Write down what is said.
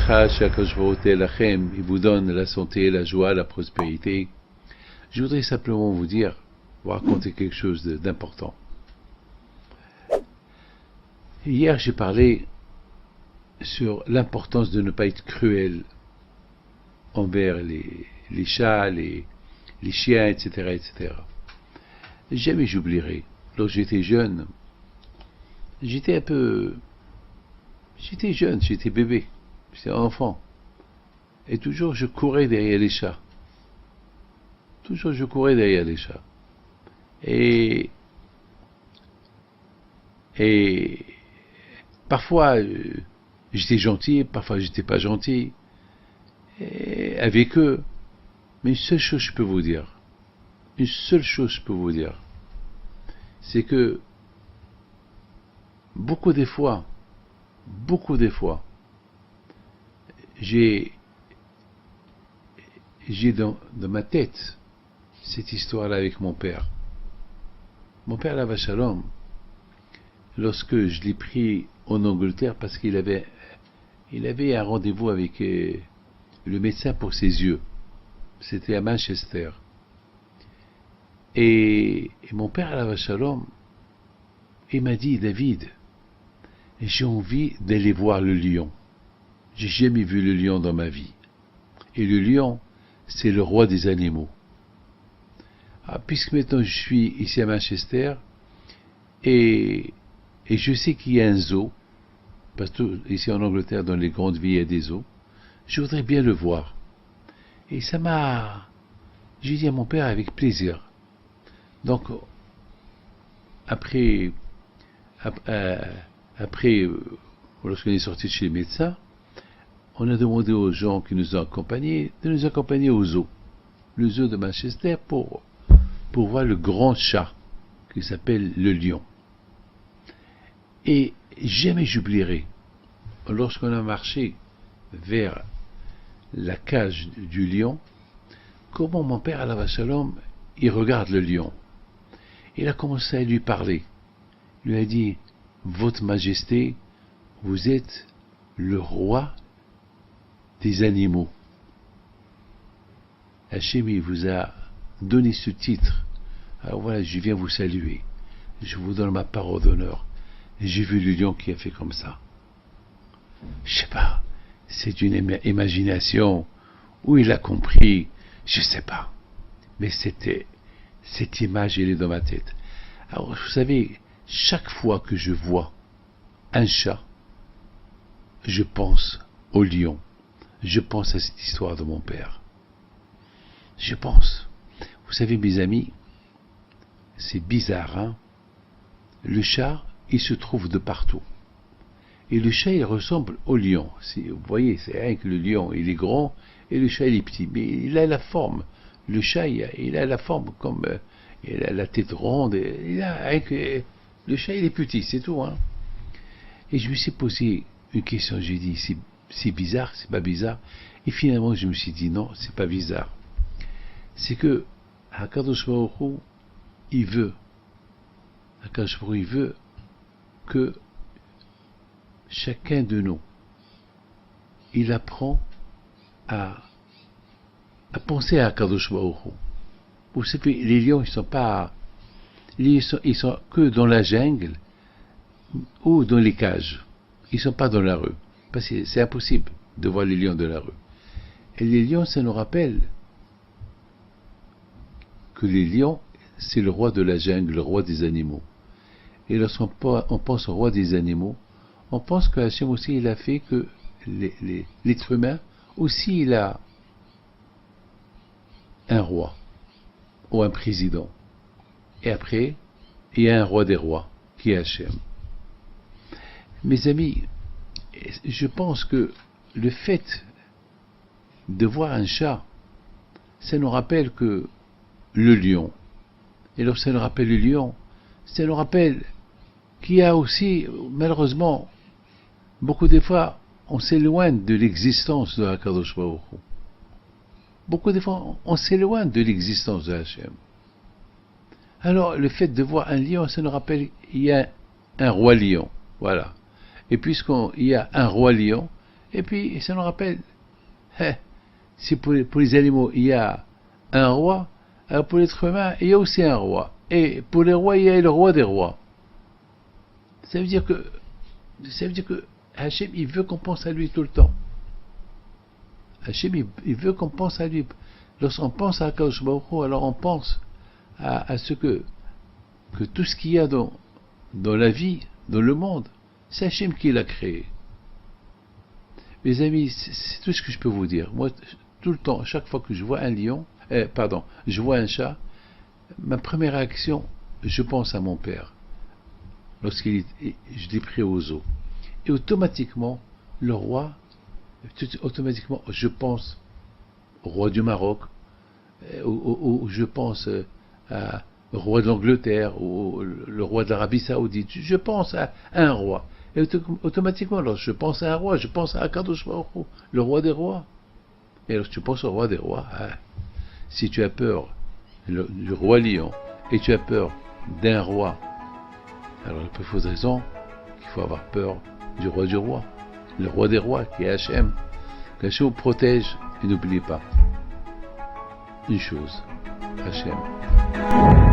Betzlacha, qu'Akadosh Baruch Hu Lachem, il vous donne la santé, la joie, la prospérité. Je voudrais simplement vous raconter quelque chose d'important. Hier, j'ai parlé sur l'importance de ne pas être cruel envers les chats, les chiens, etc., etc. Jamais j'oublierai. Lorsque j'étais jeune, j'étais jeune, j'étais bébé, j'étais enfant. Et toujours je courais derrière les chats. Toujours je courais derrière les chats. Et parfois j'étais gentil, parfois j'étais pas gentil avec eux. Mais une seule chose je peux vous dire, c'est que beaucoup des fois, j'ai dans ma tête cette histoire-là avec mon père. Mon père, Alav Shalom, lorsque je l'ai pris en Angleterre parce qu'il avait un rendez-vous avec le médecin pour ses yeux. C'était à Manchester. Et mon père, Alav Shalom, il m'a dit, David, j'ai envie d'aller voir le lion. J'ai jamais vu le lion dans ma vie. Et le lion, c'est le roi des animaux. Puisque maintenant je suis ici à Manchester, et je sais qu'il y a un zoo, parce que ici en Angleterre, dans les grandes villes, il y a des zoos, je voudrais bien le voir. Et j'ai dit à mon père avec plaisir. Donc, après, lorsqu'on est sorti de chez le médecin, on a demandé aux gens qui nous ont accompagnés de nous accompagner au zoo. Le zoo de Manchester pour voir le grand chat qui s'appelle le lion. Et jamais j'oublierai, lorsqu'on a marché vers la cage du lion, comment mon père, Alav Shalom, il regarde le lion. Il a commencé à lui parler. Il lui a dit, Votre Majesté, vous êtes le roi des animaux. Hachem, il vous a donné ce titre. Alors voilà, je viens vous saluer. Je vous donne ma parole d'honneur. Et j'ai vu le lion qui a fait comme ça. Je sais pas, c'est une imagination, où il a compris, je sais pas. Mais cette image, elle est dans ma tête. Alors, vous savez, chaque fois que je vois un chat, je pense au lion. Je pense à cette histoire de mon père. Je pense. Vous savez, mes amis, c'est bizarre, hein? Le chat, il se trouve de partout. Et le chat, il ressemble au lion. Vous voyez, c'est rien que le lion, il est grand, et le chat, il est petit. Mais il a la forme. Le chat, il a la forme comme... il a la tête ronde. Le chat, il est petit, c'est tout, hein? Et je me suis posé une question. J'ai dit, c'est bizarre, c'est pas bizarre. Et finalement, je me suis dit, non, c'est pas bizarre. C'est que Akadosh Baruch Hu, il veut que chacun de nous, il apprend à penser à Akadosh Baruch Hu. Vous savez, les lions, ils sont que dans la jungle ou dans les cages. Ils sont pas dans la rue. Parce que c'est impossible de voir les lions de la rue. Et les lions, ça nous rappelle que les lions, c'est le roi de la jungle, le roi des animaux. Et lorsqu'on pense au roi des animaux, on pense que Hachem aussi, il a fait que l'être humain, aussi, il a un roi, ou un président. Et après, il y a un roi des rois, qui est Hachem. Mes amis, je pense que le fait de voir un chat, ça nous rappelle que le lion, et lorsque ça nous rappelle le lion, ça nous rappelle qu'il y a aussi, malheureusement, beaucoup de fois, on s'éloigne de l'existence de Akadosh Baruch Hu. Beaucoup de fois, on s'éloigne de l'existence de Hachem. Alors, le fait de voir un lion, ça nous rappelle qu'il y a un roi lion. Voilà. Et puisqu'il y a un roi lion, Et puis, ça nous rappelle, si pour les animaux, il y a un roi, alors pour l'être humain, il y a aussi un roi. Et pour les rois, il y a le roi des rois. Ça veut dire que Hachem, il veut qu'on pense à lui tout le temps. Hachem, il veut qu'on pense à lui. Lorsqu'on pense à Akadosh Baruch Hu, alors on pense à ce que tout ce qu'il y a dans la vie, dans le monde, c'est Hachem qui l'a créé. Mes amis, c'est tout ce que je peux vous dire. Moi, tout le temps, chaque fois que je vois un lion, je vois un chat, ma première réaction, je pense à mon père. Je l'ai pris au zoo. Et automatiquement, le roi, automatiquement, je pense au roi du Maroc, ou je pense au roi de l'Angleterre, ou le roi de l'Arabie Saoudite. Je pense à un roi. Et automatiquement, alors je pense à un roi, je pense à Akadosh Baruch Hu, le roi des rois. Et alors tu penses au roi des rois. Si tu as peur du roi lion et tu as peur d'un roi, alors la plus fausse raison qu'il faut avoir peur du roi le roi des rois qui est Hachem. Qu'Hachem protège et n'oublie pas une chose, Hachem.